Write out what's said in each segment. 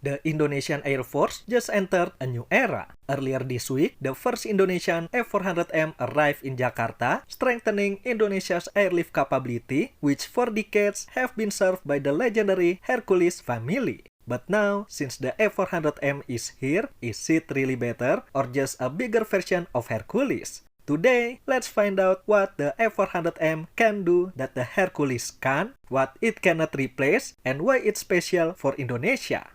The Indonesian Air Force just entered a new era. Earlier this week, the first Indonesian A400M arrived in Jakarta, strengthening Indonesia's airlift capability, which for decades have been served by the legendary Hercules family. But now, since the A400M is here, is it really better or just a bigger version of Hercules? Today, let's find out what the A400M can do that the Hercules can't, what it cannot replace, and why it's special for Indonesia.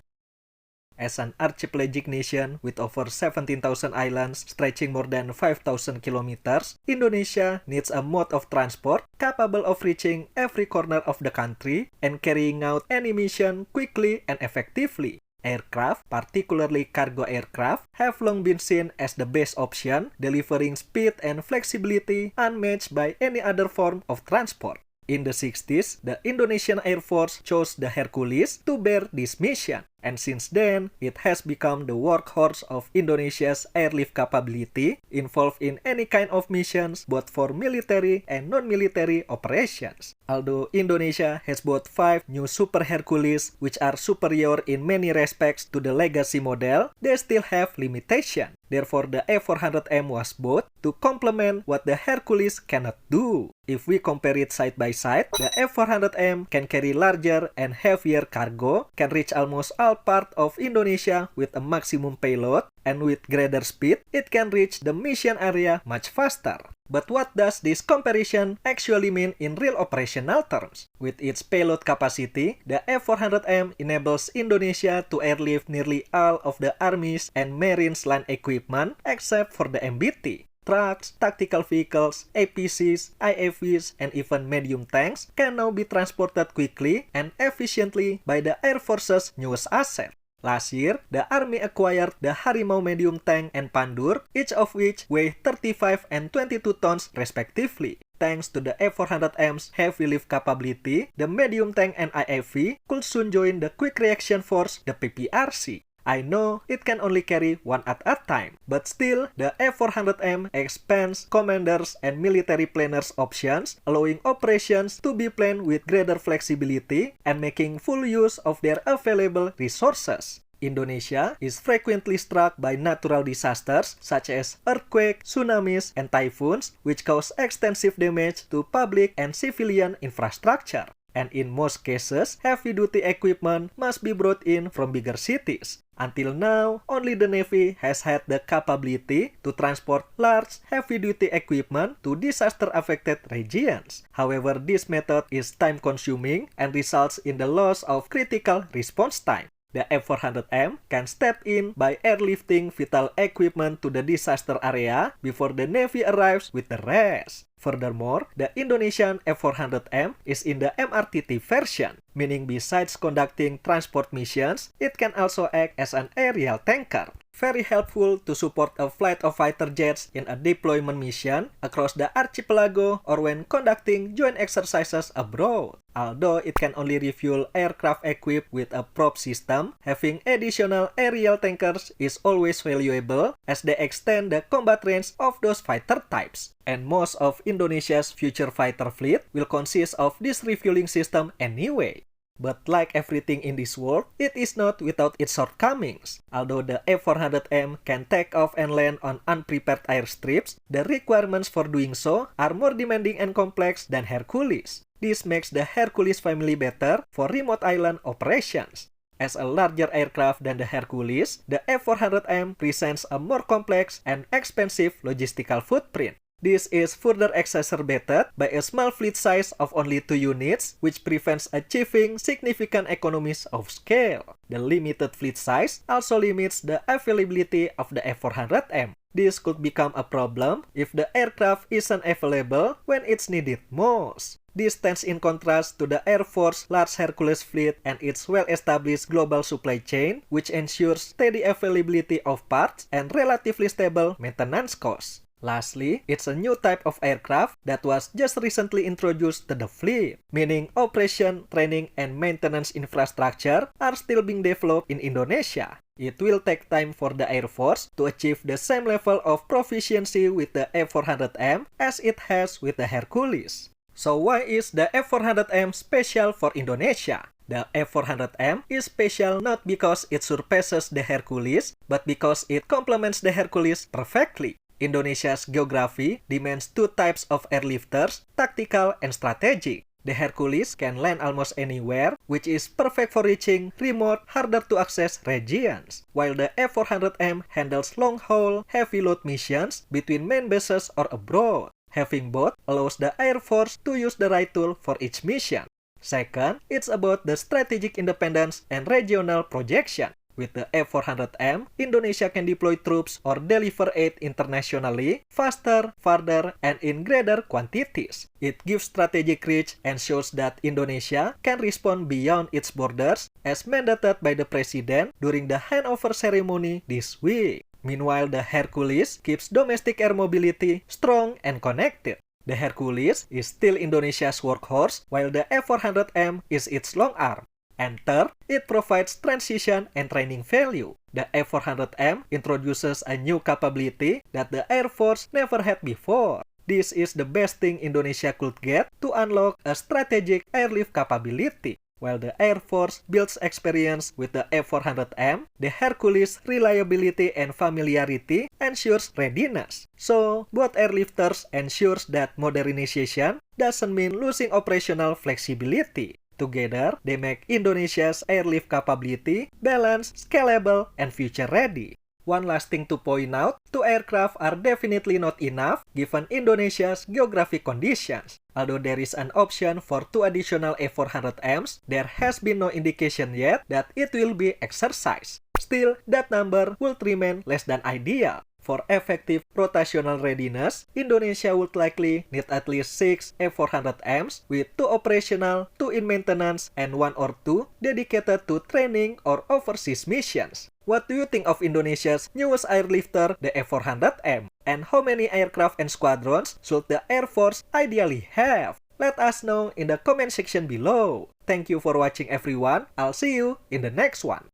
As an archipelagic nation with over 17,000 islands stretching more than 5,000 kilometers, Indonesia needs a mode of transport capable of reaching every corner of the country and carrying out any mission quickly and effectively. Aircraft, particularly cargo aircraft, have long been seen as the best option, delivering speed and flexibility unmatched by any other form of transport. In the 60s, the Indonesian Air Force chose the Hercules to bear this mission, and since then, it has become the workhorse of Indonesia's airlift capability, involved in any kind of missions, both for military and non-military operations. Although Indonesia has bought 5 new Super Hercules, which are superior in many respects to the legacy model, they still have limitations. Therefore, the A400M was bought to complement what the Hercules cannot do. If we compare it side by side, the A400M can carry larger and heavier cargo, can reach almost all parts of Indonesia with a maximum payload, and with greater speed, it can reach the mission area much faster. But what does this comparison actually mean in real operational terms? With its payload capacity, the A400M enables Indonesia to airlift nearly all of the Army's and Marine's land equipment except for the MBT. Trucks, tactical vehicles, APCs, IAVs, and even medium tanks can now be transported quickly and efficiently by the Air Force's newest asset. Last year, the Army acquired the Harimau medium tank and Pandur, each of which weigh 35 and 22 tons respectively. Thanks to the A400M's heavy lift capability, the medium tank and IAV could soon join the Quick Reaction Force, the PPRC. I know it can only carry one at a time, but still, the A400M expands commanders and military planners' options, allowing operations to be planned with greater flexibility and making full use of their available resources. Indonesia is frequently struck by natural disasters such as earthquakes, tsunamis, and typhoons, which cause extensive damage to public and civilian infrastructure. And in most cases, heavy-duty equipment must be brought in from bigger cities. Until now, only the Navy has had the capability to transport large, heavy-duty equipment to disaster-affected regions. However, this method is time-consuming and results in the loss of critical response time. The A400M can step in by airlifting vital equipment to the disaster area before the Navy arrives with the rest. Furthermore, the Indonesian A400M is in the MRTT version, meaning besides conducting transport missions, it can also act as an aerial tanker. Very helpful to support a flight of fighter jets in a deployment mission across the archipelago or when conducting joint exercises abroad. Although it can only refuel aircraft equipped with a prop system, having additional aerial tankers is always valuable as they extend the combat range of those fighter types. And most of Indonesia's future fighter fleet will consist of this refueling system anyway. But like everything in this world, it is not without its shortcomings. Although the A400M can take off and land on unprepared airstrips, the requirements for doing so are more demanding and complex than Hercules. This makes the Hercules family better for remote island operations. As a larger aircraft than the Hercules, the A400M presents a more complex and expensive logistical footprint. This is further exacerbated by a small fleet size of only 2 units, which prevents achieving significant economies of scale. The limited fleet size also limits the availability of the A400M. This could become a problem if the aircraft isn't available when it's needed most. This stands in contrast to the Air Force large Hercules fleet and its well-established global supply chain, which ensures steady availability of parts and relatively stable maintenance costs. Lastly, it's a new type of aircraft that was just recently introduced to the fleet, meaning operation, training, and maintenance infrastructure are still being developed in Indonesia. It will take time for the Air Force to achieve the same level of proficiency with the A400M as it has with the Hercules. So why is the A400M special for Indonesia? The A400M is special not because it surpasses the Hercules, but because it complements the Hercules perfectly. Indonesia's geography demands two types of airlifters, tactical and strategic. The Hercules can land almost anywhere, which is perfect for reaching remote, harder-to-access regions, while the A400M handles long-haul, heavy-load missions between main bases or abroad. Having both allows the Air Force to use the right tool for each mission. Second, it's about the strategic independence and regional projection. With the A400M, Indonesia can deploy troops or deliver aid internationally, faster, farther, and in greater quantities. It gives strategic reach and shows that Indonesia can respond beyond its borders as mandated by the President during the handover ceremony this week. Meanwhile, the Hercules keeps domestic air mobility strong and connected. The Hercules is still Indonesia's workhorse, while the A400M is its long arm. And third, it provides transition and training value. The A400M introduces a new capability that the Air Force never had before. This is the best thing Indonesia could get to unlock a strategic airlift capability. While the Air Force builds experience with the A400M, the Hercules' reliability and familiarity ensures readiness. So, both airlifters ensures that modernization doesn't mean losing operational flexibility. Together, they make Indonesia's airlift capability balanced, scalable, and future-ready. One last thing to point out, two aircraft are definitely not enough given Indonesia's geographic conditions. Although there is an option for two additional A400Ms, there has been no indication yet that it will be exercised. Still, that number would remain less than ideal. For effective rotational readiness, Indonesia would likely need at least 6 A400Ms with 2 operational, 2 in maintenance, and 1 or 2 dedicated to training or overseas missions. What do you think of Indonesia's newest airlifter, the A400M? And how many aircraft and squadrons should the Air Force ideally have? Let us know in the comment section below. Thank you for watching everyone. I'll see you in the next one.